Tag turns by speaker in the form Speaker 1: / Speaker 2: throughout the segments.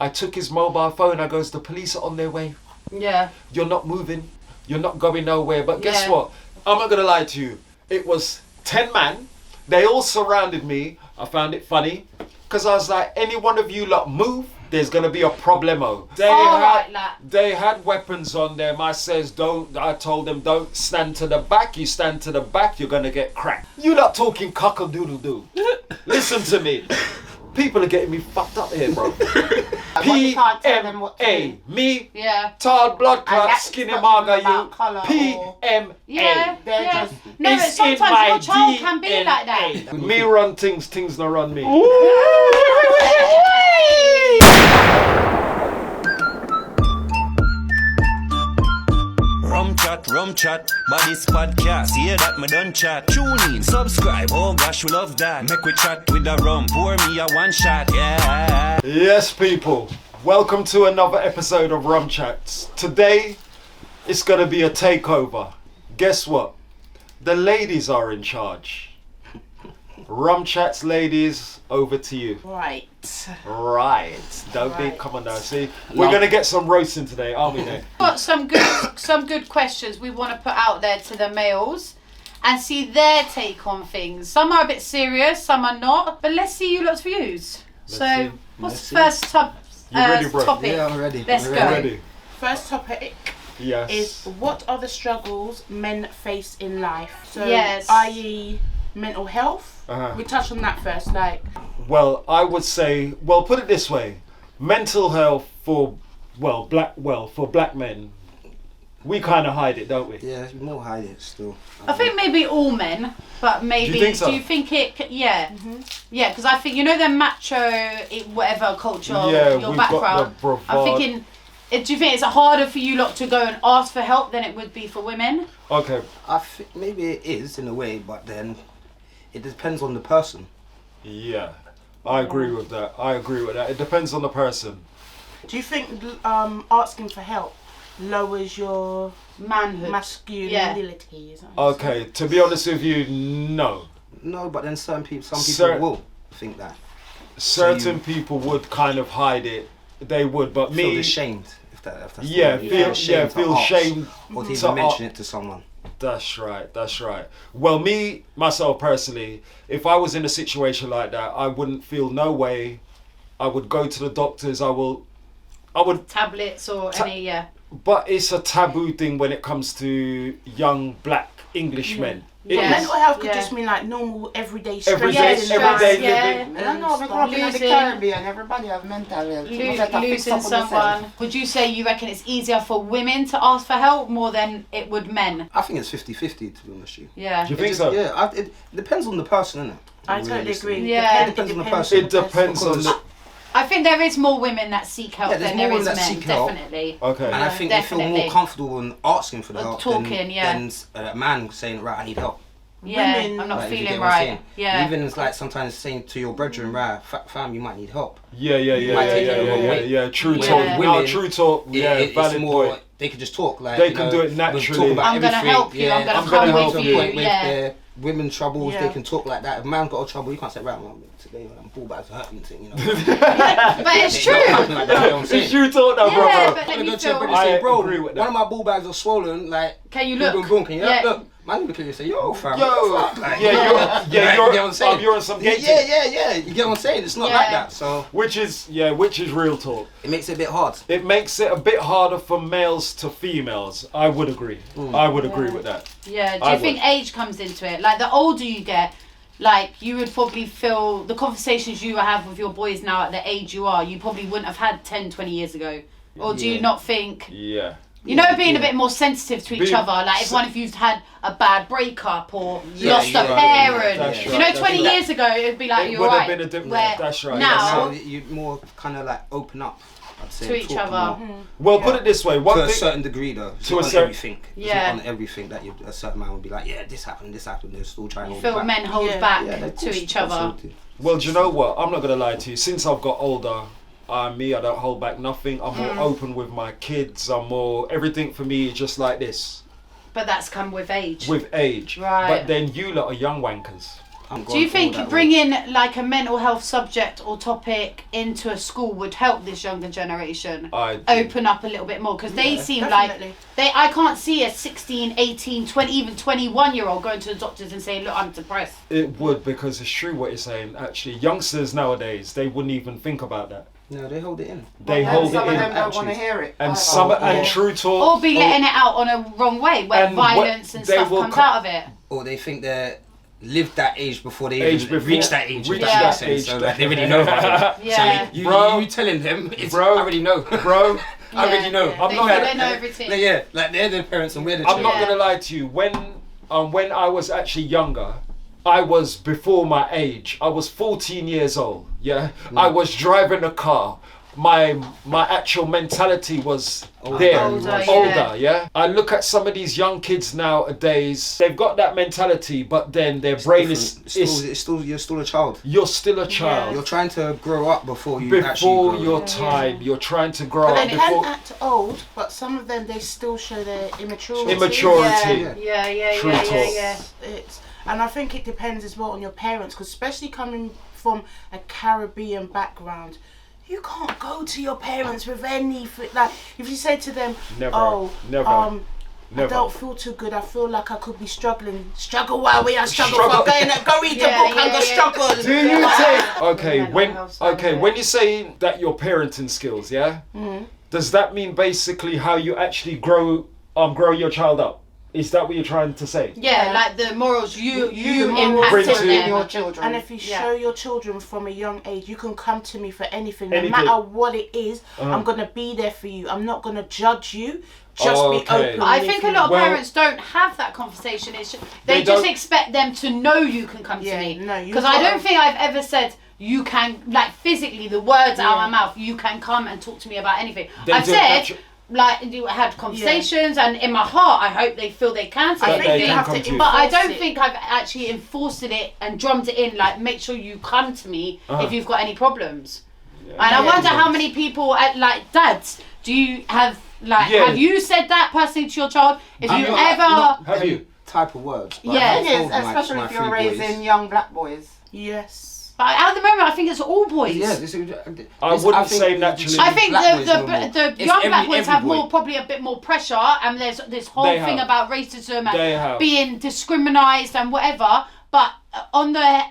Speaker 1: I took his mobile phone. I goes, the police are on their way.
Speaker 2: Yeah.
Speaker 1: You're not moving. You're not going nowhere. But guess what? I'm not going to lie to you. It was 10 men. They all surrounded me. I found it funny. Because I was like, any one of you lot move, there's going to be a problemo. They had weapons on them. I told them, don't stand to the back. You stand to the back, you're going to get cracked. You lot talking cock-a-doodle-doo. Listen to me. People are getting me fucked up here, bro. PMA. Me, tall blood clot, skinny marga, you. PMA.
Speaker 2: Yeah. No, but sometimes your child can be like that.
Speaker 1: Me run things don't run me.
Speaker 3: Rum Chat, Body's podcast, yeah that me done chat. Tune in, subscribe, oh gosh we love that. Make we chat with the rum, pour me a one shot, yeah.
Speaker 1: Yes people, welcome to another episode of Rum Chatz. Today, it's gonna be a takeover. Guess what? The ladies are in charge. Rum Chatz ladies, over to you.
Speaker 2: Right.
Speaker 1: Don't be, come on now, see? We're gonna get some roasting today, aren't we, Nick?
Speaker 2: Got some good questions we want to put out there to the males and see their take on things. Some are a bit serious, some are not, but let's see you lot's views. So, what's the first topic?
Speaker 4: Yeah, I'm ready.
Speaker 2: Let's go.
Speaker 1: Ready.
Speaker 5: First topic is what are the struggles men face in life? So, i.e. mental health. We touched on that first, like.
Speaker 1: Well, I would say, put it this way: mental health for black men, we kind of hide it, don't we?
Speaker 4: Yeah, we more hide it still.
Speaker 2: I think maybe all men, but maybe.
Speaker 1: Do you think so?
Speaker 2: Do you think it? Yeah, yeah. Because I think the macho, whatever culture, your background. I'm thinking. Do you think it's harder for you lot to go and ask for help than it would be for women?
Speaker 1: Okay.
Speaker 4: I think maybe it is in a way, but then it depends on the person.
Speaker 1: Yeah, I agree with that. It depends on the person.
Speaker 5: Do you think asking for help lowers your
Speaker 2: manhood,
Speaker 5: masculinity?
Speaker 1: Okay, to be honest with you, no.
Speaker 4: No, but then some people will think that.
Speaker 1: Certain people would kind of hide it. They would, but me
Speaker 4: feel ashamed if that's
Speaker 1: feel shame
Speaker 4: or to even mention it to someone.
Speaker 1: That's right. Well, myself personally, if I was in a situation like that, I wouldn't feel no way. I would go to the doctors. I would
Speaker 2: tablets or any
Speaker 1: But it's a taboo thing when it comes to young black English men.
Speaker 5: Mental health could just mean like normal everyday stress.
Speaker 1: Everyday living.
Speaker 6: I don't know, we grew up in the Caribbean, everybody have mental health.
Speaker 2: Losing someone. Would you say you reckon it's easier for women to ask for help more than it would men?
Speaker 4: I think it's 50-50 to be honest with you.
Speaker 2: Yeah.
Speaker 1: Do you think so?
Speaker 4: Yeah, it depends on the person, innit?
Speaker 5: I totally agree.
Speaker 2: Yeah.
Speaker 4: It depends on the person.
Speaker 1: It depends on the...
Speaker 2: I think there is more women that seek help than there is men, definitely.
Speaker 1: Okay.
Speaker 4: And I think they feel more comfortable in asking for the help than a man saying, right, I need help.
Speaker 2: Yeah,
Speaker 5: women,
Speaker 2: I'm not feeling
Speaker 4: right.
Speaker 2: Yeah.
Speaker 4: Even it's like sometimes saying to your brethren, right, fam, you might need help.
Speaker 1: Yeah. True talk.
Speaker 4: Women,
Speaker 1: true talk.
Speaker 4: It's
Speaker 1: valid
Speaker 4: more,
Speaker 1: point.
Speaker 4: they can just talk like
Speaker 1: they can do it naturally.
Speaker 2: I'm gonna help you. I'm gonna come with you.
Speaker 4: With their women's troubles, they can talk like that. If a man's got a trouble, you can't say, right, today I'm ball bags are hurting,
Speaker 2: But it's true.
Speaker 1: It's true talk now, bro.
Speaker 2: Yeah, but let me feel.
Speaker 1: I agree with that.
Speaker 4: One of my ball bags are swollen. Like,
Speaker 2: can you look?
Speaker 4: Boom, can you look? Man, look at you and say, yo, fam.
Speaker 1: You're on some gate.
Speaker 4: Yeah. You get what I'm saying? It's not like that. So,
Speaker 1: which is real talk.
Speaker 4: It makes it a bit hard.
Speaker 1: It makes it a bit harder for males to females. I would agree. I would agree with that.
Speaker 2: Yeah. Do you think age comes into it? Like the older you get, like you would probably feel the conversations you have with your boys now at the age you are, you probably wouldn't have had 10, 20 years ago. Or do you not think?
Speaker 1: Yeah.
Speaker 2: Being a bit more sensitive to each other, like if one of you's had a bad breakup or lost a parent. 20 years ago it would be like you're right.
Speaker 1: Been a different. That's right.
Speaker 2: Now
Speaker 4: you more kind of like open up. I'd say,
Speaker 2: to each other.
Speaker 1: Well, put it this way.
Speaker 4: To a certain degree, though. To a certain everything.
Speaker 2: Yeah.
Speaker 4: It's not on everything that a certain man would be like, yeah, this happened. They're still trying to hold
Speaker 2: feel
Speaker 4: back.
Speaker 2: men hold back to each other.
Speaker 1: Well, do you know what? I'm not gonna lie to you. Since I've got older, I don't hold back nothing. I'm more open with my kids. Everything for me is just like this.
Speaker 2: But that's come with age.
Speaker 1: Right. But then you lot are young wankers.
Speaker 2: Do you think bringing like a mental health subject or topic into a school would help this younger generation open up a little bit more? Because they seem definitely. I can't see a 16, 18, 20, even 21-year-old going to the doctors and saying, look, I'm depressed.
Speaker 1: It would, because it's true what you're saying. Actually, youngsters nowadays, they wouldn't even think about that.
Speaker 4: No, they hold it in.
Speaker 1: They hold it in.
Speaker 6: Some of them don't want to hear it.
Speaker 1: And and true talk.
Speaker 2: Or be letting it out on a wrong way, where violence and stuff comes out of it.
Speaker 4: Or they think they're lived that age before they even reach that age. So like, they already know about it.
Speaker 2: Yeah.
Speaker 4: So you telling them, I already know.
Speaker 1: Bro,
Speaker 4: I already know.
Speaker 2: They know everything.
Speaker 4: Yeah, like they're the parents and we're the children.
Speaker 1: I'm not going to lie to you. When I was actually younger, I was before my age. I was 14 years old. Yeah, I was driving a car. My actual mentality was older. Yeah. I look at some of these young kids nowadays. They've got that mentality, but then their brain is
Speaker 4: you're still a child.
Speaker 1: You're still a child.
Speaker 4: Yeah. You're trying to grow up before your time. Yeah. You're trying to grow up.
Speaker 5: But they can act old, but some of them they still show their immaturity.
Speaker 2: Yeah.
Speaker 5: And I think it depends as well on your parents, because especially coming from a Caribbean background, you can't go to your parents with anything. Like, if you say to them, I don't feel too good, I feel like I could be struggling. Struggle while we are struggling. Go read the book and go struggle.
Speaker 1: Do you think, when you say that your parenting skills, does that mean basically how you actually grow your child up? Is that what you're trying to say?
Speaker 2: Yeah, like the morals you impact on
Speaker 5: your children. And if you show your children from a young age, you can come to me for anything. No matter what it is, I'm going to be there for you. I'm not going to judge you. Just be open.
Speaker 2: I think a lot of parents don't have that conversation. They just expect them to know you can come to me. Because I don't think I've ever said, you can, like physically, the words out of my mouth, you can come and talk to me about anything. I've said... Like, you had conversations, and in my heart, I hope they feel they can say anything. But I don't think I've actually enforced it and drummed it in, like, make sure you come to me if you've got any problems. And I wonder how many people, like, dads, do you have, like, have you said that personally to your child? If you ever...
Speaker 4: Have you? Type of words.
Speaker 6: But the thing is, especially if you're raising young black boys.
Speaker 5: Yes.
Speaker 2: But at the moment, I think it's all boys.
Speaker 4: Yeah,
Speaker 1: I wouldn't say naturally.
Speaker 2: I think the young black boys have probably a bit more pressure, and there's this whole thing about racism and being discriminated and whatever. But on the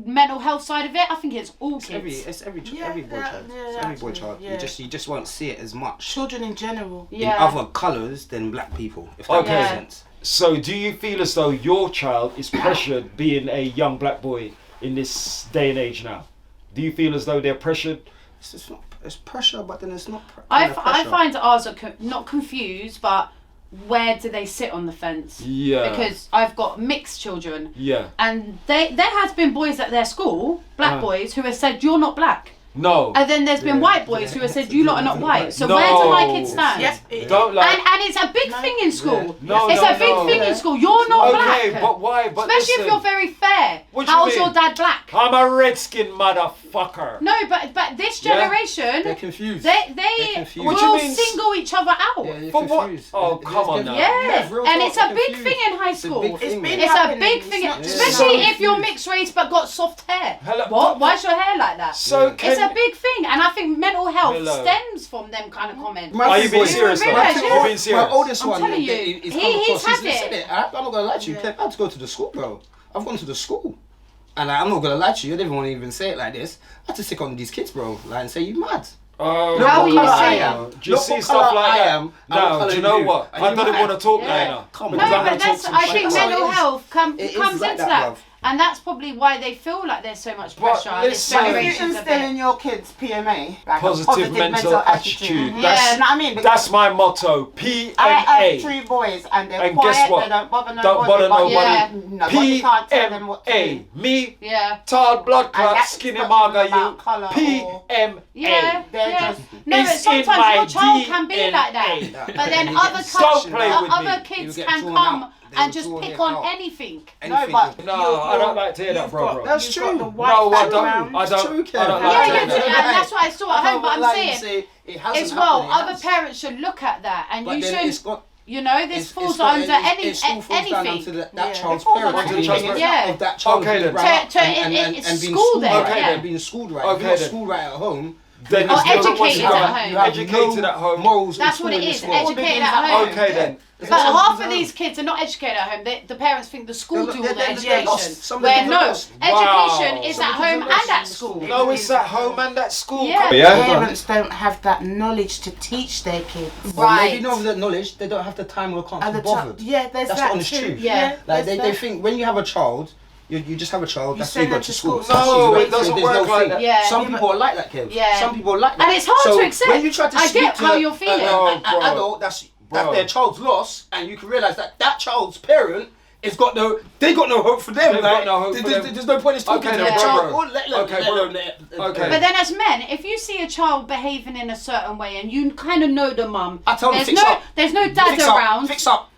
Speaker 2: mental health side of it, I think it's all kids.
Speaker 4: It's every boy child. It's every boy child. You just won't see it as much.
Speaker 5: Children in general.
Speaker 4: In other colours than black people, if that makes sense.
Speaker 1: So, do you feel as though your child is pressured being a young black boy in this day and age now? Do you feel as though they're pressured?
Speaker 4: It's pressure, but then it's not
Speaker 2: I find ours are not confused, but where do they sit on the fence?
Speaker 1: Yeah.
Speaker 2: Because I've got mixed children.
Speaker 1: Yeah.
Speaker 2: And there has been boys at their school, black boys, who have said, you're not black.
Speaker 1: No.
Speaker 2: And then there's been white boys who have said, you lot are not white. So where do my kids stand?
Speaker 5: Yes.
Speaker 1: Don't lie.
Speaker 2: And it's a big thing in school.
Speaker 1: No,
Speaker 2: it's a big thing in school. You're not black.
Speaker 1: Okay, but why? But
Speaker 2: especially if you're very fair. How's your dad black?
Speaker 1: I'm a redskin motherfucker.
Speaker 2: No, but this generation,
Speaker 4: they're confused.
Speaker 2: They will single each other out.
Speaker 4: Yeah,
Speaker 1: for what? Oh, come on now.
Speaker 2: Yeah, and it's a big thing in high school. It's a big thing, especially if you're mixed race but got soft hair. What? Why's your hair like that?
Speaker 1: So
Speaker 2: it's a big thing, and I think mental health stems from them kind of comments.
Speaker 1: Are you being serious?
Speaker 4: My oldest one,
Speaker 2: he's had it.
Speaker 4: I'm not gonna lie to you. I had to go to the school, bro. I've gone to the school, and I'm not gonna lie to you. I didn't want to even say it like this. I had to stick on these kids, bro, like, and say, you mad?
Speaker 2: How are you saying?
Speaker 1: Do you see stuff like that? No, do you know what? I don't want to talk now.
Speaker 2: No, but I think mental health comes into that. And that's probably why they feel like there's so much pressure.
Speaker 6: If you instill in your kids PMA, like
Speaker 1: positive mental attitude.
Speaker 6: You know what I mean?
Speaker 1: That's my motto. PMA.
Speaker 6: I have 3 boys and they're quiet.
Speaker 1: Guess what?
Speaker 6: They don't bother nobody.
Speaker 1: PMA. Me, tall blood clot, skinny maga you. PMA.
Speaker 2: No, but sometimes your child can be like that. But then other kids can come and just pick on anything.
Speaker 1: No, I don't like to hear that, bro.
Speaker 4: That's true.
Speaker 1: No, I don't like to hear that.
Speaker 2: That's what I saw at home, but I'm saying, as well, other parents should look at that, and you should... You know, this falls
Speaker 4: not-
Speaker 2: under
Speaker 4: it still falls down
Speaker 2: anything.
Speaker 4: to that child's
Speaker 5: It falls
Speaker 4: parents.
Speaker 5: under
Speaker 4: and
Speaker 1: anything.
Speaker 4: bringing
Speaker 2: Yeah.
Speaker 4: of that child
Speaker 1: Okay, then.
Speaker 4: being brought up
Speaker 2: To- it's
Speaker 4: and being
Speaker 2: school
Speaker 4: schooled
Speaker 2: then,
Speaker 4: right
Speaker 2: yeah.
Speaker 4: and being schooled right.
Speaker 1: Okay,
Speaker 4: If you're not
Speaker 1: then.
Speaker 4: schooled right at home,
Speaker 1: Then
Speaker 2: Or
Speaker 1: there's no one
Speaker 2: educated
Speaker 1: to go.
Speaker 2: at home.
Speaker 4: you have
Speaker 1: Educated
Speaker 4: no
Speaker 1: at home.
Speaker 4: morals
Speaker 2: That's
Speaker 4: in
Speaker 2: what
Speaker 4: school
Speaker 2: it
Speaker 4: in
Speaker 2: is.
Speaker 4: this world.
Speaker 2: Educated at home.
Speaker 1: Okay then.
Speaker 2: But half of these kids are not educated at home. The parents think the school do all the
Speaker 4: They're
Speaker 2: education.
Speaker 4: lost. Some of
Speaker 2: Where
Speaker 4: them are
Speaker 2: no,
Speaker 4: lost.
Speaker 2: education
Speaker 1: Wow.
Speaker 2: is
Speaker 4: Some
Speaker 2: at
Speaker 4: of them
Speaker 2: home
Speaker 4: are lost
Speaker 2: and at
Speaker 4: in
Speaker 2: school.
Speaker 4: school.
Speaker 1: No, it's at home and at school.
Speaker 2: Yeah.
Speaker 5: Parents don't have that knowledge to teach their kids.
Speaker 4: Or
Speaker 2: Right.
Speaker 4: maybe not that knowledge, they don't have the time or can't
Speaker 5: And
Speaker 4: be
Speaker 5: the
Speaker 4: bothered.
Speaker 5: yeah, there's
Speaker 4: That's
Speaker 5: that
Speaker 4: the honest
Speaker 5: too.
Speaker 4: truth.
Speaker 2: Yeah.
Speaker 4: Like
Speaker 5: there's
Speaker 4: they
Speaker 5: that.
Speaker 4: think when you have a child, you just have a child. That's
Speaker 5: send
Speaker 4: you go
Speaker 5: them
Speaker 4: to
Speaker 5: to
Speaker 4: school.
Speaker 5: school.
Speaker 4: That's
Speaker 1: No,
Speaker 4: you.
Speaker 1: it doesn't
Speaker 4: There's
Speaker 1: work
Speaker 4: no
Speaker 1: like
Speaker 4: thing.
Speaker 1: that.
Speaker 2: Yeah.
Speaker 4: Some
Speaker 2: Yeah,
Speaker 4: people are like that, Kev.
Speaker 2: Yeah.
Speaker 4: Some people are like that.
Speaker 2: And it's hard
Speaker 4: so
Speaker 2: to accept.
Speaker 4: when you try to
Speaker 2: I
Speaker 4: speak
Speaker 2: get
Speaker 4: to
Speaker 2: how you're feeling.
Speaker 1: Oh,
Speaker 4: an
Speaker 1: bro.
Speaker 4: adult, that's
Speaker 1: Bro.
Speaker 4: their child's loss, and you can realise that child's parent has got they got no hope for them.
Speaker 1: They've
Speaker 4: like,
Speaker 1: got no hope for them.
Speaker 4: There's no point in talking
Speaker 1: Okay,
Speaker 4: to
Speaker 1: then,
Speaker 4: their
Speaker 1: bro,
Speaker 4: child.
Speaker 1: bro.
Speaker 4: Or let
Speaker 1: Okay, bro.
Speaker 4: alone
Speaker 1: Okay.
Speaker 2: But then as men, if you see a child behaving in a certain way and you kind of know the mum,
Speaker 4: I tell them,
Speaker 2: there's
Speaker 4: fix
Speaker 2: no
Speaker 4: up.
Speaker 2: there's no dad
Speaker 4: Fix up,
Speaker 2: around.
Speaker 4: Fix up.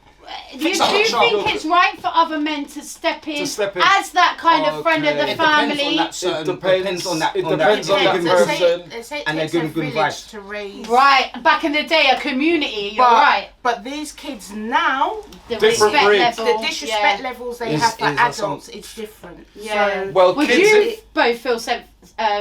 Speaker 2: Do
Speaker 4: fix
Speaker 2: you
Speaker 4: up the child.
Speaker 2: think it's right for other men to step in,
Speaker 1: step in.
Speaker 2: as that kind of friend of
Speaker 1: Okay.
Speaker 2: the
Speaker 1: It
Speaker 2: family?
Speaker 4: Depends on that.
Speaker 1: It
Speaker 4: on
Speaker 1: depends on that
Speaker 5: They
Speaker 1: person.
Speaker 5: say it
Speaker 4: And they're
Speaker 5: takes
Speaker 4: good
Speaker 5: a
Speaker 4: with good
Speaker 5: village
Speaker 4: advice.
Speaker 5: to raise.
Speaker 2: Right, back in the day, a community. You're
Speaker 5: But,
Speaker 2: right.
Speaker 5: but these kids now,
Speaker 2: The
Speaker 1: Different
Speaker 2: respect
Speaker 1: breeds.
Speaker 2: level.
Speaker 5: the disrespect
Speaker 2: yeah.
Speaker 5: levels they
Speaker 4: Is-
Speaker 5: have for
Speaker 4: is there
Speaker 5: adults, it's different.
Speaker 2: Yeah.
Speaker 5: So,
Speaker 1: Well,
Speaker 2: Would
Speaker 1: kids.
Speaker 2: you both feel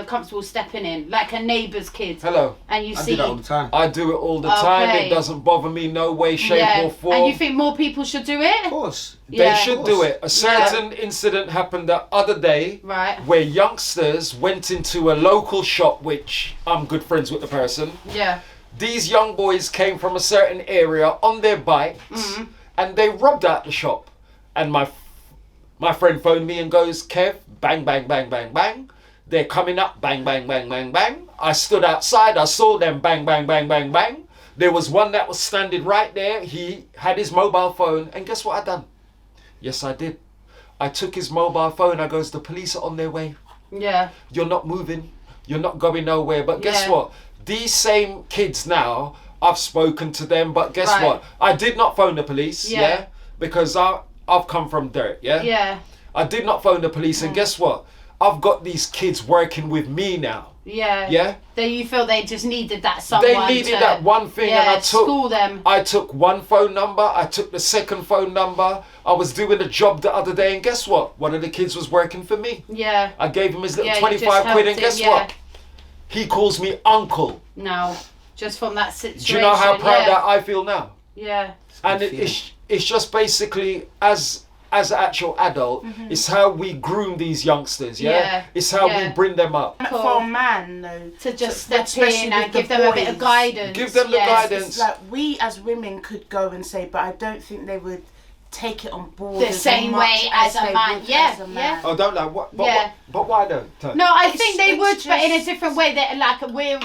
Speaker 2: comfortable stepping in, like a neighbour's kid,
Speaker 1: Hello.
Speaker 2: and you
Speaker 4: I
Speaker 2: see?
Speaker 4: do that all the time.
Speaker 1: I do it all the time.
Speaker 2: Okay.
Speaker 1: It doesn't bother me no way, shape
Speaker 2: yeah.
Speaker 1: or form.
Speaker 2: And you think more people should do
Speaker 4: Of
Speaker 2: it?
Speaker 4: course.
Speaker 1: They
Speaker 2: Yeah.
Speaker 1: should do it. A certain incident happened the other day
Speaker 2: Right.
Speaker 1: where youngsters went into a local shop, which I'm good friends with the person.
Speaker 2: Yeah.
Speaker 1: These young boys came from a certain area on their bikes
Speaker 2: Mm-hmm.
Speaker 1: and they robbed out the shop. And my friend phoned me and goes, Kev, bang, bang, bang, bang, bang. They're coming up, bang, bang, bang, bang, bang. I stood outside, I saw them, bang, bang, bang, bang, bang. There was one that was standing right there. He had his mobile phone, and guess what I done? Yes, I did. I took his mobile phone. I goes, the police are on their way.
Speaker 2: Yeah.
Speaker 1: You're not moving. You're not going nowhere. But guess
Speaker 2: Yeah.
Speaker 1: what? These same kids now, I've spoken to them, but guess
Speaker 2: Right.
Speaker 1: what? I did not phone the police,
Speaker 2: Yeah.
Speaker 1: yeah? Because I've come from dirt, yeah?
Speaker 2: Yeah.
Speaker 1: I did not phone the police, and guess what? I've got these kids working with me now,
Speaker 2: Yeah.
Speaker 1: yeah?
Speaker 2: That you feel they just needed that someone.
Speaker 1: They needed
Speaker 2: to,
Speaker 1: that one thing,
Speaker 2: yeah,
Speaker 1: and I took
Speaker 2: school them.
Speaker 1: I took one phone number, I took the second phone number. I was doing a job the other day, and guess what? One of the kids was working for me.
Speaker 2: Yeah.
Speaker 1: I gave him his little
Speaker 2: Yeah, you
Speaker 1: 25
Speaker 2: just
Speaker 1: quid,
Speaker 2: helped
Speaker 1: and guess
Speaker 2: him, yeah.
Speaker 1: what? He calls me uncle.
Speaker 2: No. Just from that situation.
Speaker 1: Do you know how proud
Speaker 2: yeah.
Speaker 1: that I feel now?
Speaker 2: Yeah.
Speaker 1: And
Speaker 4: good
Speaker 1: it's just basically as an actual adult, it's how we groom these youngsters, yeah?
Speaker 2: Yeah,
Speaker 1: It's how
Speaker 2: yeah.
Speaker 1: we bring them up.
Speaker 2: Cool.
Speaker 5: for a man, though,
Speaker 2: To just
Speaker 5: so-
Speaker 2: step
Speaker 5: especially
Speaker 2: in and
Speaker 5: with the
Speaker 2: give them a bit of
Speaker 5: boys.
Speaker 2: guidance.
Speaker 1: Give them the
Speaker 2: yes.
Speaker 1: guidance.
Speaker 5: it's like we as women could go and say, but I don't think they would take it on board
Speaker 2: The
Speaker 5: as
Speaker 2: same
Speaker 5: much
Speaker 2: way as a
Speaker 5: they
Speaker 2: man.
Speaker 5: would
Speaker 2: Yeah,
Speaker 5: as a
Speaker 2: yeah.
Speaker 5: man.
Speaker 1: Oh, don't know. What, but,
Speaker 2: Yeah.
Speaker 1: but why don't?
Speaker 2: No, I
Speaker 5: It's-
Speaker 2: think they
Speaker 5: it's
Speaker 2: would, but in a
Speaker 5: just-
Speaker 2: different way. That like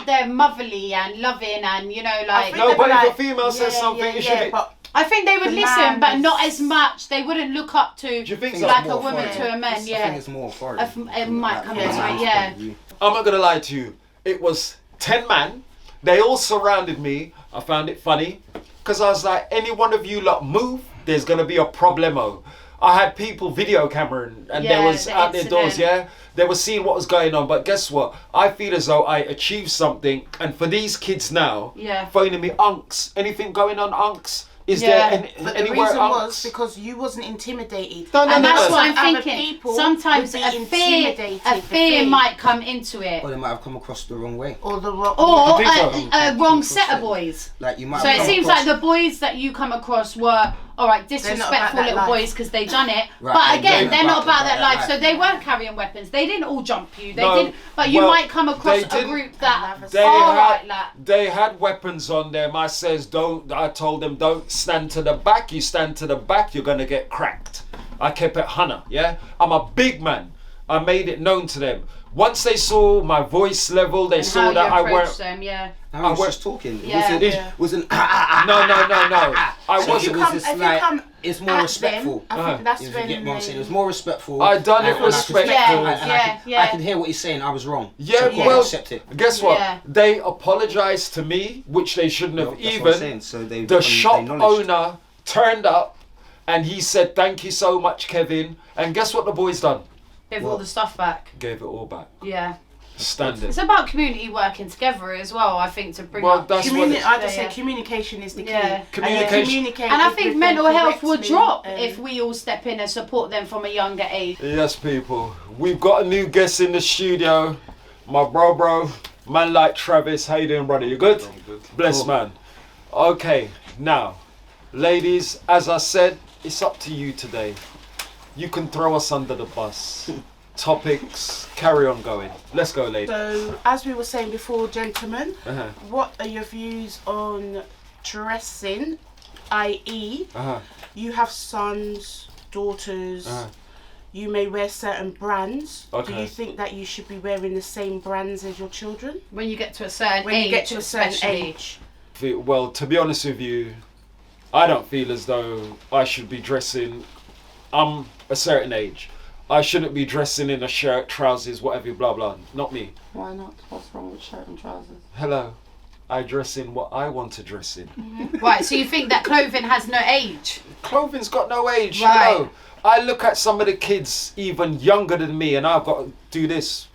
Speaker 2: they're motherly and loving, and you know, like
Speaker 5: think
Speaker 1: No,
Speaker 5: they
Speaker 1: but
Speaker 5: were
Speaker 1: if a
Speaker 5: like,
Speaker 1: female says something, it should be.
Speaker 5: but
Speaker 2: I think they would
Speaker 5: The
Speaker 2: listen,
Speaker 5: man
Speaker 2: but
Speaker 5: is-
Speaker 2: not as much. They wouldn't look up to
Speaker 1: Do you think so?
Speaker 2: like
Speaker 4: More
Speaker 2: a woman
Speaker 4: authority.
Speaker 2: to a man.
Speaker 4: I think
Speaker 2: Yeah,
Speaker 4: it's more authority.
Speaker 2: it might come
Speaker 5: Yeah.
Speaker 2: into it.
Speaker 5: Yeah.
Speaker 2: Yeah.
Speaker 1: I'm not gonna lie to you. It was 10 men. They all surrounded me. I found it funny because I was like, any one of you lot move, there's gonna be a problemo. I had people video cameraing and
Speaker 2: Yeah,
Speaker 1: they was
Speaker 2: the
Speaker 1: out their doors,
Speaker 2: incident.
Speaker 1: yeah? They were seeing what was going on, but guess what? I feel as though I achieved something, and for these kids now,
Speaker 2: Yeah.
Speaker 1: phoning me, unks, anything going on, unks? Is
Speaker 2: Yeah.
Speaker 1: there
Speaker 5: But the
Speaker 1: anywhere
Speaker 5: reason
Speaker 1: unks?
Speaker 5: was because you wasn't intimidated.
Speaker 1: No, no,
Speaker 2: And
Speaker 1: no,
Speaker 2: that's
Speaker 1: no.
Speaker 2: what I'm
Speaker 5: Other
Speaker 2: thinking.
Speaker 5: people
Speaker 2: Sometimes
Speaker 5: would
Speaker 2: a
Speaker 5: be
Speaker 2: fear
Speaker 5: intimidated, the
Speaker 2: fear
Speaker 5: fear.
Speaker 2: might come into it,
Speaker 4: Or they might have come across the wrong way.
Speaker 5: Or the wrong.
Speaker 2: or
Speaker 1: think so?
Speaker 2: a wrong set of boys.
Speaker 4: Like you might.
Speaker 2: So
Speaker 4: have
Speaker 2: it
Speaker 4: come
Speaker 2: seems
Speaker 4: across-
Speaker 2: like the boys that you come across were all right,
Speaker 5: about
Speaker 2: disrespectful
Speaker 5: that
Speaker 2: little
Speaker 5: life.
Speaker 2: boys because they done it.
Speaker 4: Right,
Speaker 2: But
Speaker 4: they
Speaker 2: again,
Speaker 4: don't
Speaker 2: they're not about
Speaker 4: about
Speaker 2: that life,
Speaker 4: that
Speaker 2: so
Speaker 4: life.
Speaker 2: they weren't carrying weapons. They didn't all jump you. They
Speaker 1: No,
Speaker 2: didn't. But you
Speaker 1: well,
Speaker 2: might come across
Speaker 1: they
Speaker 2: a
Speaker 1: didn't.
Speaker 2: group that
Speaker 1: They
Speaker 2: all
Speaker 1: had,
Speaker 2: right, like
Speaker 1: they had weapons on them. I says, don't. I told them, don't stand to the back. You stand to the back, you're gonna get cracked. I kept it Hannah. Yeah, I'm a big man. I made it known to them. Once they saw my voice level, they
Speaker 2: and
Speaker 1: saw
Speaker 2: how you
Speaker 1: that I
Speaker 2: approach
Speaker 1: weren't.
Speaker 2: them. Yeah.
Speaker 4: I was
Speaker 1: I
Speaker 4: just talking.
Speaker 2: Yeah.
Speaker 4: It wasn't.
Speaker 1: No. I
Speaker 4: So
Speaker 1: wasn't.
Speaker 4: it was just
Speaker 5: if you
Speaker 4: like
Speaker 5: come
Speaker 4: it's more
Speaker 5: at
Speaker 4: respectful.
Speaker 5: them, I think that's
Speaker 4: If you
Speaker 5: when
Speaker 4: get what I'm saying, it
Speaker 5: they-
Speaker 4: was more respectful.
Speaker 1: I done it
Speaker 4: and I could
Speaker 1: respectful.
Speaker 4: respect it,
Speaker 2: Yeah,
Speaker 4: and
Speaker 2: yeah.
Speaker 4: I could hear what he's saying. I was wrong.
Speaker 1: Yeah,
Speaker 4: so I
Speaker 1: well,
Speaker 4: accept it.
Speaker 1: guess what?
Speaker 2: Yeah.
Speaker 1: They apologized to me, which they shouldn't have
Speaker 4: That's what I'm
Speaker 1: even.
Speaker 4: saying. So they
Speaker 1: The shop
Speaker 4: acknowledged.
Speaker 1: owner turned up and he said, thank you so much, Kevin. And guess what the boys done?
Speaker 2: Give all
Speaker 4: What?
Speaker 2: the stuff back.
Speaker 1: Gave it all back.
Speaker 2: Yeah.
Speaker 1: standard.
Speaker 2: It's about community working together as well, I think, to bring up.
Speaker 1: That's
Speaker 5: I just say communication is the key.
Speaker 2: Yeah.
Speaker 1: Communication.
Speaker 2: And I think mental health will drop if we all step in and support them from a younger age.
Speaker 1: Yes, people. We've got a new guest in the studio. My bro, man like Travis. How you doing, brother? You good?
Speaker 7: I'm good.
Speaker 1: Bless, man. Okay, now, ladies, as I said, it's up to you today. You can throw us under the bus. Topics, carry on going. Let's go, ladies.
Speaker 5: So, as we were saying before, gentlemen,
Speaker 1: Uh-huh.
Speaker 5: what are your views on dressing, i.e., you have sons, daughters, you may wear certain brands.
Speaker 1: Okay.
Speaker 5: Do you think that you should be wearing the same brands as your children?
Speaker 2: When you get to a certain
Speaker 5: When
Speaker 2: age,
Speaker 5: you get to a certain
Speaker 2: especially.
Speaker 5: age.
Speaker 1: Well, to be honest with you, I don't feel as though I should be dressing. I'm a certain age. I shouldn't be dressing in a shirt, trousers, whatever, blah, blah. Not me.
Speaker 6: Why not? What's wrong with shirt and trousers?
Speaker 1: Hello. I dress in what I want to dress in.
Speaker 2: Right, so you think that clothing has no age?
Speaker 1: Clothing's got no age,
Speaker 2: Right.
Speaker 1: you know. I look at some of the kids even younger than me and I've got to do this.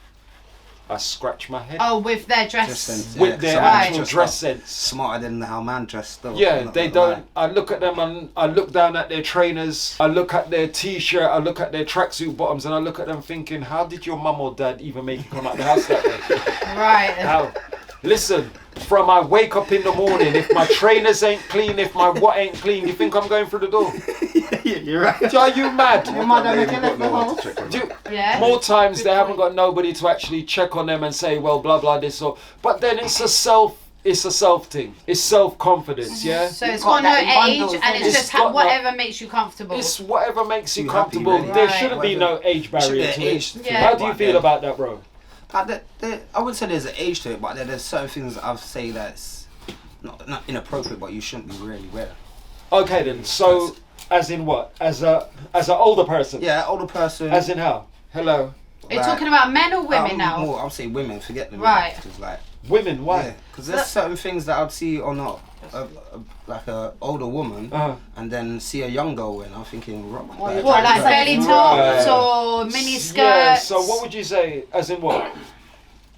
Speaker 1: I scratch my head.
Speaker 2: Oh, with their dress.
Speaker 4: Dress sense,
Speaker 1: With their
Speaker 4: so
Speaker 1: actual
Speaker 4: just
Speaker 1: dress sense.
Speaker 4: smarter than how man dressed though.
Speaker 1: Yeah,
Speaker 4: Not
Speaker 1: they
Speaker 4: gonna lie.
Speaker 1: don't. I look at them and I look down at their trainers. I look at their t-shirt. I look at their tracksuit bottoms, and I look at them thinking, how did your mum or dad even make you come out the house that way?
Speaker 2: Right.
Speaker 1: How? Listen, from I wake up in the morning, if my trainers ain't clean, if my what ain't clean, you think I'm going through the door?
Speaker 4: Yeah, you're right.
Speaker 1: Are you mad?
Speaker 6: Your mother
Speaker 7: They
Speaker 6: make
Speaker 7: ain't
Speaker 6: you
Speaker 7: got
Speaker 6: left the
Speaker 7: no one
Speaker 6: house.
Speaker 7: to check on
Speaker 1: Do
Speaker 7: them.
Speaker 1: you-
Speaker 2: Yeah.
Speaker 1: More times they haven't got nobody to actually check on them and say, well, blah blah this or. But then it's a self thing. It's self-confidence, yeah.
Speaker 2: So it's
Speaker 6: got
Speaker 2: got no
Speaker 6: that in bundles,
Speaker 2: age, and
Speaker 6: innit?
Speaker 2: it's
Speaker 1: It's
Speaker 2: just
Speaker 1: got
Speaker 2: whatever makes you comfortable.
Speaker 1: It's whatever makes you
Speaker 4: You happy,
Speaker 1: comfortable.
Speaker 4: really.
Speaker 1: There
Speaker 2: Right.
Speaker 1: shouldn't be no age barrier
Speaker 4: Should
Speaker 1: to
Speaker 4: be an
Speaker 1: it.
Speaker 4: age to
Speaker 2: Yeah.
Speaker 4: it,
Speaker 1: How do you
Speaker 4: but
Speaker 1: feel
Speaker 4: then-
Speaker 1: about that, bro?
Speaker 4: I wouldn't say there's an age to it, but there's certain things I'd say that's not inappropriate, but you shouldn't be really wearing.
Speaker 1: Okay then. So, as in what? As an older person.
Speaker 4: Yeah, older person.
Speaker 1: As in how? Hello.
Speaker 2: Are you talking about men or women now?
Speaker 4: More, I'm saying women. Forget the
Speaker 2: Right.
Speaker 4: men, 'cause like,
Speaker 1: Women. Why?
Speaker 4: yeah, because there's certain things that I'd see on like a older woman, and then see a young girl wearing. I'm thinking,
Speaker 6: What,
Speaker 4: like,
Speaker 6: you're
Speaker 2: What,
Speaker 6: trying
Speaker 2: like
Speaker 6: to say
Speaker 2: belly
Speaker 6: it's
Speaker 2: tops
Speaker 1: Right.
Speaker 2: or mini skirts?
Speaker 1: Yeah. So what would you say? As in what?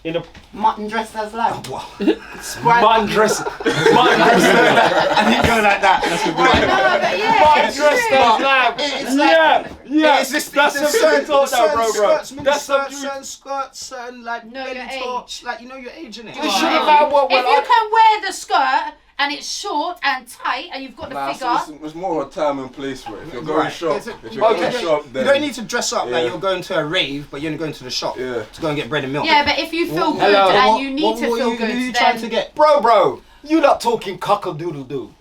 Speaker 1: In a
Speaker 6: mutton dressed as lamb.
Speaker 1: man dress. Man dress.
Speaker 4: I didn't go like that. That's a good
Speaker 2: No, but yeah,
Speaker 1: Man
Speaker 2: it's
Speaker 1: dressed
Speaker 2: true.
Speaker 1: as lamb.
Speaker 4: It's like-
Speaker 1: Yeah.
Speaker 4: It's just,
Speaker 1: That's
Speaker 4: there's
Speaker 1: some
Speaker 4: certain,
Speaker 1: good talk now,
Speaker 4: certain
Speaker 1: bro.
Speaker 4: skirts, mini
Speaker 1: That's some
Speaker 4: skirts, certain skirts, certain like
Speaker 2: Know your
Speaker 4: belly
Speaker 2: age.
Speaker 4: tops, like you know your age, innit?
Speaker 1: It shouldn't matter what.
Speaker 2: If
Speaker 1: Well,
Speaker 2: you can wear the skirt and it's short and tight and you've got the
Speaker 7: Nah,
Speaker 2: figure.
Speaker 7: so it's more a time and place for it. If you're going
Speaker 4: Right.
Speaker 7: shop,
Speaker 4: Is it-
Speaker 7: if you're going
Speaker 1: Okay.
Speaker 7: shop,
Speaker 4: You
Speaker 7: then
Speaker 4: don't need to dress up like
Speaker 7: Yeah.
Speaker 4: you're going to a rave, but you're only going to the shop
Speaker 7: Yeah.
Speaker 4: to go and get bread and milk.
Speaker 2: Yeah, but if you feel good
Speaker 1: Hello.
Speaker 2: and
Speaker 4: What-
Speaker 2: you need
Speaker 4: what-
Speaker 2: to
Speaker 4: what
Speaker 2: feel
Speaker 4: you,
Speaker 2: good,
Speaker 4: who you
Speaker 2: then
Speaker 4: trying to get?
Speaker 1: bro, you not talking cock-a-doodle-doo.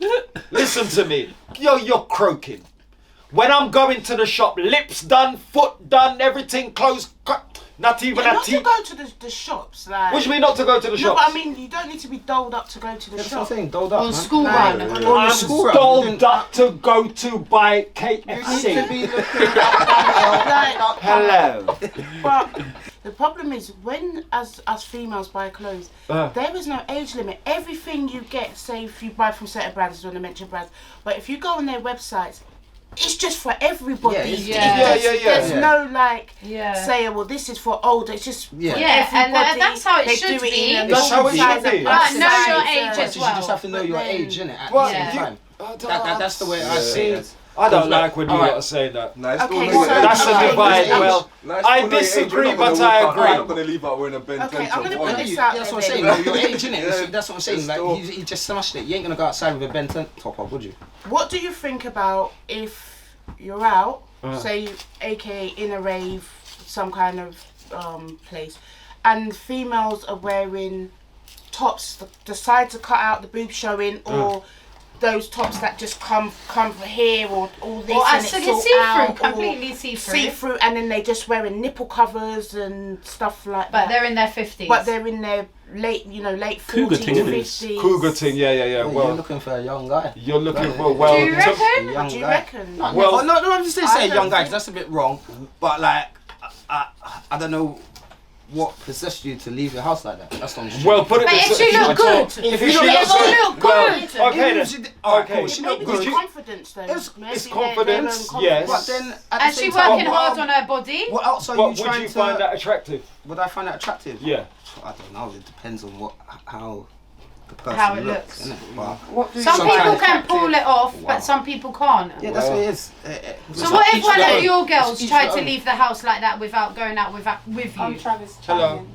Speaker 1: Listen to me. You're croaking. When I'm going to the shop, lips done, foot done, everything closed, not even
Speaker 5: Yeah,
Speaker 1: a
Speaker 5: not
Speaker 1: teeth.
Speaker 5: to go to the shops, like.
Speaker 1: What do you mean not to go to the
Speaker 5: No,
Speaker 1: shop?
Speaker 5: but I mean, you don't need to be doled up to go to the
Speaker 4: That's what I'm
Speaker 5: shop.
Speaker 4: saying, doled up,
Speaker 2: on
Speaker 4: man.
Speaker 2: school
Speaker 5: Like,
Speaker 2: run.
Speaker 5: on
Speaker 1: I'm
Speaker 5: the
Speaker 4: school run.
Speaker 1: stalled up to go to buy
Speaker 4: You need to
Speaker 1: KFC.
Speaker 4: be looking at
Speaker 1: Hello.
Speaker 5: But the problem is when as females buy clothes, there is no age limit. Everything you get, say if you buy from certain brands, when I mention brands, but if you go on their websites, it's just for everybody.
Speaker 4: Yeah, it's-
Speaker 5: There's
Speaker 1: Yeah.
Speaker 5: no like
Speaker 2: Yeah.
Speaker 5: say, well, this is for older. It's just
Speaker 4: Yeah.
Speaker 5: for
Speaker 2: Yeah, and
Speaker 5: everybody.
Speaker 2: that's how it
Speaker 5: They
Speaker 2: should
Speaker 5: do it
Speaker 2: be.
Speaker 5: in a
Speaker 1: It's how it
Speaker 5: size
Speaker 1: should be.
Speaker 5: and
Speaker 2: But
Speaker 5: plus
Speaker 2: know
Speaker 5: size,
Speaker 2: your age
Speaker 4: But
Speaker 2: as
Speaker 4: you
Speaker 2: well.
Speaker 4: just have to know
Speaker 5: But
Speaker 4: your
Speaker 5: then-
Speaker 4: age, innit? At
Speaker 1: Well,
Speaker 4: the same
Speaker 1: you-
Speaker 4: time. That's the way I
Speaker 7: Yeah.
Speaker 4: see it.
Speaker 1: I don't like when you
Speaker 4: Alright.
Speaker 1: lot are saying that.
Speaker 7: Nah, it's
Speaker 5: Okay,
Speaker 7: still
Speaker 5: so-
Speaker 7: know your age.
Speaker 1: That's a
Speaker 5: Okay,
Speaker 1: divide.
Speaker 5: age.
Speaker 1: Well,
Speaker 7: Nah, it's
Speaker 1: I
Speaker 7: still know your age.
Speaker 1: disagree,
Speaker 7: You're not
Speaker 1: but
Speaker 7: gonna
Speaker 1: I
Speaker 7: walk out-
Speaker 1: agree.
Speaker 7: You're not going to leave out wearing a Ben
Speaker 5: Okay,
Speaker 7: 10
Speaker 5: I'm
Speaker 7: top
Speaker 5: gonna
Speaker 7: one.
Speaker 5: put this
Speaker 4: You-
Speaker 5: out
Speaker 4: That's
Speaker 5: there
Speaker 4: what I'm saying.
Speaker 5: then.
Speaker 4: Know your age, innit?
Speaker 7: Yeah.
Speaker 4: That's what I'm saying.
Speaker 7: It's
Speaker 4: Like
Speaker 7: still-
Speaker 4: he just smashed it. You ain't gonna go outside with a Ben 10 top up, would you?
Speaker 5: What do you think about if you're out, say, aka in a rave, some kind of place, and females are wearing tops, the sides are cut out, the boobs showing, or those tops that just come from here, or all this,
Speaker 2: Or
Speaker 5: and
Speaker 2: as
Speaker 5: it's
Speaker 2: it's
Speaker 5: all
Speaker 2: see-through,
Speaker 5: out, or
Speaker 2: completely see-through.
Speaker 5: see-through, and then they just wearing nipple covers and stuff like
Speaker 2: But
Speaker 5: that.
Speaker 2: they're in their 50s.
Speaker 5: But they're in their late
Speaker 8: Cougar
Speaker 5: 40s,
Speaker 8: thing, innit?
Speaker 5: 50s.
Speaker 1: Cougar thing, yeah.
Speaker 4: You're
Speaker 1: Well,
Speaker 4: looking for a young guy.
Speaker 1: you're looking for
Speaker 2: Do you
Speaker 1: well.
Speaker 2: reckon?
Speaker 4: A young
Speaker 5: Do you
Speaker 4: guy.
Speaker 5: reckon?
Speaker 1: Well,
Speaker 4: No, I'm just saying
Speaker 5: I
Speaker 4: say
Speaker 5: don't
Speaker 4: young guy,
Speaker 5: think-
Speaker 4: 'cause that's a bit wrong. But like, I don't know. what possessed you to leave your house like that? That's not
Speaker 1: Well, put it
Speaker 2: But
Speaker 1: this
Speaker 2: if she look good,
Speaker 4: If
Speaker 1: she
Speaker 4: she
Speaker 1: looks
Speaker 2: look
Speaker 1: well,
Speaker 2: good.
Speaker 1: okay then.
Speaker 4: Okay,
Speaker 5: Maybe
Speaker 1: Would
Speaker 5: it's
Speaker 1: you-
Speaker 5: confidence then.
Speaker 4: It's
Speaker 5: Maybe
Speaker 1: it's
Speaker 5: they're
Speaker 1: confidence,
Speaker 5: own
Speaker 1: yes.
Speaker 4: But then at
Speaker 2: and
Speaker 4: the
Speaker 2: she
Speaker 4: same time,
Speaker 2: working hard on her body.
Speaker 4: What else are
Speaker 1: But
Speaker 4: you
Speaker 1: would
Speaker 4: trying
Speaker 1: you
Speaker 4: to?
Speaker 1: find that attractive?
Speaker 4: Would I find that attractive?
Speaker 1: Yeah.
Speaker 4: I don't know. It depends on how the person
Speaker 2: How it
Speaker 4: looks.
Speaker 2: looks.
Speaker 4: Innit? But
Speaker 6: What do you
Speaker 2: Some
Speaker 4: Some
Speaker 2: people
Speaker 4: kind of
Speaker 2: can pull it off,
Speaker 4: Wow.
Speaker 2: but some people can't.
Speaker 4: yeah, that's what it is.
Speaker 2: So what if one of your girls
Speaker 4: Each
Speaker 2: tried
Speaker 4: their
Speaker 2: to
Speaker 4: own.
Speaker 2: leave the house like that without going out with
Speaker 6: I'm
Speaker 2: you?
Speaker 6: Travis.
Speaker 1: Hello.
Speaker 6: Chapman.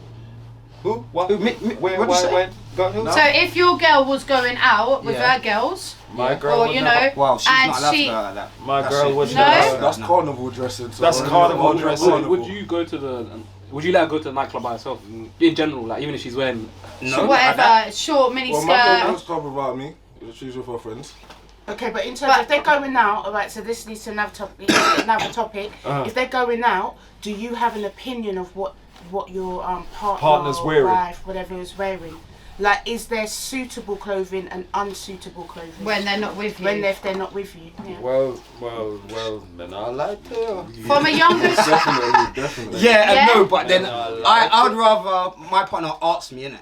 Speaker 1: Who? What?
Speaker 4: Who, me,
Speaker 1: Where?
Speaker 4: what'd you say?
Speaker 1: When? Go who?
Speaker 4: No.
Speaker 2: So if your girl was going out with
Speaker 4: Yeah.
Speaker 2: her girls,
Speaker 1: My girl.
Speaker 2: or
Speaker 1: would
Speaker 2: you
Speaker 1: never-
Speaker 2: know,
Speaker 4: Wow, she's
Speaker 2: and
Speaker 4: not allowed
Speaker 2: she,
Speaker 4: to go like that.
Speaker 1: My
Speaker 4: That's
Speaker 1: girl
Speaker 4: it.
Speaker 1: would
Speaker 2: No.
Speaker 1: never.
Speaker 7: That's carnival dressing. So
Speaker 1: That's carnival dressing.
Speaker 8: Would you go to the? Would you let her go to the nightclub by herself? In general, like even if she's wearing.
Speaker 4: No,
Speaker 2: whatever, short mini
Speaker 7: Well, my girl
Speaker 2: skirt.
Speaker 7: goes club without me. She's with her friends.
Speaker 5: Okay, but in terms of if they're going out, alright, so this leads to another topic. If they're going out, do you have an opinion of what your
Speaker 1: Partner's
Speaker 5: or
Speaker 1: wearing.
Speaker 5: wife, whatever is wearing? Like, is there suitable clothing and unsuitable clothing?
Speaker 2: When they're not with you.
Speaker 5: if they're not with you. Yeah.
Speaker 1: Well, then I like to.
Speaker 2: From a younger
Speaker 7: Definitely.
Speaker 4: Yeah,
Speaker 2: Yeah?
Speaker 4: no, but then
Speaker 1: I like
Speaker 4: I would rather my partner ask me, innit?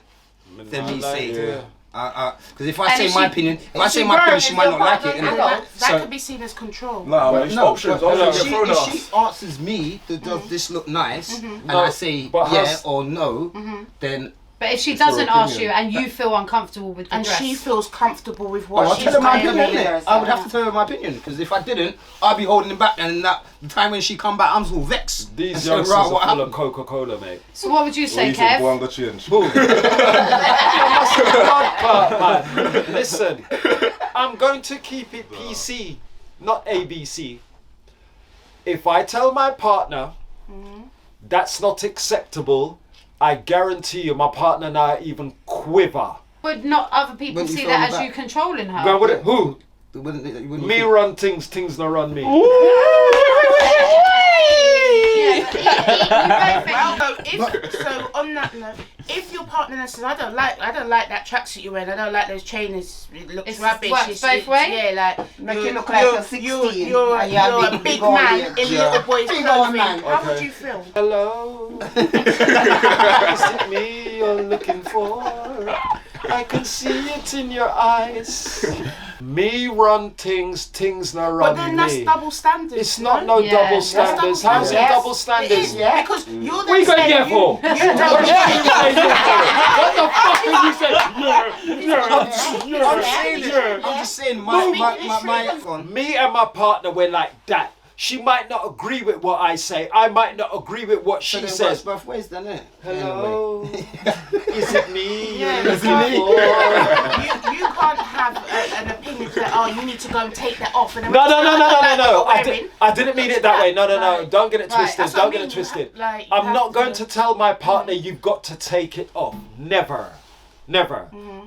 Speaker 4: Than me say it. Because if I
Speaker 2: And
Speaker 4: say
Speaker 2: if
Speaker 4: my
Speaker 2: she-
Speaker 4: opinion, if I say my opinion, she might not like it,
Speaker 5: And
Speaker 4: innit?
Speaker 5: that could be seen as control.
Speaker 7: Nah, but it's
Speaker 4: No,
Speaker 7: options.
Speaker 4: but
Speaker 7: Options
Speaker 4: if
Speaker 7: get thrown at
Speaker 4: she
Speaker 7: us.
Speaker 4: answers me, does this look nice? And
Speaker 1: No,
Speaker 4: I say
Speaker 1: but
Speaker 4: yeah
Speaker 1: how's-
Speaker 4: or no, then
Speaker 2: But if she
Speaker 7: It's your
Speaker 2: doesn't ask you
Speaker 7: opinion.
Speaker 2: and you feel uncomfortable with the
Speaker 5: And
Speaker 2: dress,
Speaker 5: she feels comfortable with
Speaker 4: oh,
Speaker 5: what
Speaker 4: I'll
Speaker 5: she's
Speaker 4: tell her my
Speaker 5: wearing.
Speaker 4: opinion,
Speaker 6: Yeah.
Speaker 4: innit? I would have to tell her my opinion, because if I didn't, I'd be holding him back, and that the time when she come back, I'm so vexed.
Speaker 1: These
Speaker 4: And so,
Speaker 1: youngsters
Speaker 4: right,
Speaker 1: are
Speaker 4: what
Speaker 1: full of
Speaker 4: happened?
Speaker 1: Coca-Cola, mate.
Speaker 2: so what would you say, Kev?
Speaker 7: Go on the change.
Speaker 1: Man, listen, I'm going to keep it PC, not ABC. If I tell my partner that's not acceptable, I guarantee you my partner and I even quiver.
Speaker 2: Would not other people
Speaker 4: Wouldn't you
Speaker 2: see
Speaker 4: throw
Speaker 2: that
Speaker 4: them
Speaker 2: as you
Speaker 4: back?
Speaker 2: controlling her?
Speaker 1: Go with it. Who?
Speaker 4: Wouldn't
Speaker 1: Me
Speaker 4: you
Speaker 1: run things, things not run me.
Speaker 2: Yeah, but you both
Speaker 5: Well, so on that note, if your partner says, I don't like that tracksuit you're wearing, I don't like those trainers, it looks
Speaker 2: It's
Speaker 5: rubbish.
Speaker 2: works both ways?
Speaker 5: Yeah, like
Speaker 6: Make
Speaker 5: you're-
Speaker 6: you look like you're 16
Speaker 5: You're
Speaker 6: and you're
Speaker 5: a
Speaker 6: a
Speaker 5: big
Speaker 6: big
Speaker 5: man
Speaker 6: old
Speaker 5: in
Speaker 6: age.
Speaker 5: little boy's
Speaker 6: Big old
Speaker 5: clothing.
Speaker 6: man.
Speaker 5: How would
Speaker 1: Okay.
Speaker 5: you feel?
Speaker 1: Hello. Is it me you're looking for? I can see it in your eyes. Me run things, things not run
Speaker 5: But then
Speaker 1: me.
Speaker 5: that's double standards.
Speaker 1: It's not no
Speaker 2: Yeah.
Speaker 1: double
Speaker 2: That's
Speaker 1: standards.
Speaker 5: double
Speaker 1: How's it
Speaker 6: standards.
Speaker 1: double
Speaker 5: It
Speaker 1: standards?
Speaker 5: is,
Speaker 6: Yeah.
Speaker 5: because you're
Speaker 1: What
Speaker 5: then
Speaker 1: are you going
Speaker 5: saying
Speaker 1: there for?
Speaker 5: you don't
Speaker 1: What the fuck did you say?
Speaker 4: I'm saying it. I'm just saying my phone.
Speaker 1: Me and my partner were like that. She might not agree with what I say. I might not agree with what she
Speaker 4: So then
Speaker 1: says.
Speaker 4: works both ways, then, innit?
Speaker 1: Hello. Is it me?
Speaker 5: Yeah,
Speaker 1: you're
Speaker 5: you
Speaker 1: looking for?
Speaker 5: you can't have an opinion that, oh, you need to go and take that off. And then
Speaker 1: No.
Speaker 5: I
Speaker 1: I didn't mean it that way. No.
Speaker 5: Like,
Speaker 1: Don't get it
Speaker 2: right,
Speaker 1: twisted.
Speaker 5: that's what
Speaker 1: Don't
Speaker 5: I
Speaker 1: get it
Speaker 5: mean.
Speaker 1: twisted.
Speaker 5: Like, you
Speaker 1: I'm
Speaker 5: have
Speaker 1: not going
Speaker 5: to-
Speaker 1: to tell my partner you've got to take it off. Never.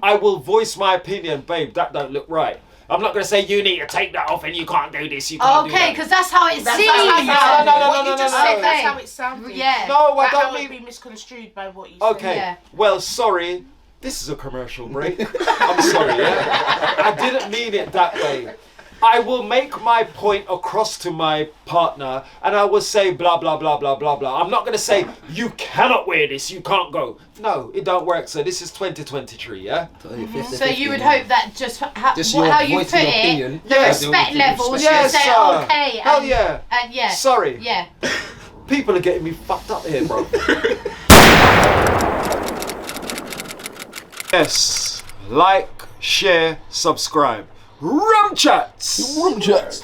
Speaker 1: I will voice my opinion, babe. That don't look right. I'm not going to say you need to take that off and you can't do this. You can't do
Speaker 2: Okay,
Speaker 1: that.
Speaker 2: because that's how it
Speaker 5: That's
Speaker 2: seems.
Speaker 5: how it
Speaker 1: No,
Speaker 5: sounded.
Speaker 1: no, no,
Speaker 5: What
Speaker 1: no,
Speaker 5: you
Speaker 1: no,
Speaker 5: just
Speaker 1: no,
Speaker 5: said,
Speaker 1: no.
Speaker 5: that's how it sounded.
Speaker 2: Yeah.
Speaker 1: No, I
Speaker 5: That's how
Speaker 1: don't
Speaker 5: it would
Speaker 1: mean.
Speaker 5: be misconstrued by what you said.
Speaker 1: Okay.
Speaker 2: Yeah.
Speaker 1: Well, sorry. This is a commercial break. I'm sorry. Yeah? I didn't mean it that way. I will make my point across to my partner and I will say blah, blah, blah, blah, blah, blah. I'm not going to say, you cannot wear this, you can't go. No, it don't work. So this is 2023, yeah?
Speaker 2: So you would hope that just how you
Speaker 4: voice
Speaker 2: put
Speaker 4: your
Speaker 2: it,
Speaker 4: opinion.
Speaker 2: the
Speaker 1: Yeah.
Speaker 2: respect levels, you
Speaker 1: Yes,
Speaker 2: say
Speaker 1: sir.
Speaker 2: okay.
Speaker 1: Hell
Speaker 2: and,
Speaker 1: yeah.
Speaker 2: And yeah.
Speaker 1: Sorry.
Speaker 2: Yeah.
Speaker 1: People are getting me fucked up here, bro. Yes. Like, share, subscribe. Rum Chatz!
Speaker 7: Rum Chatz.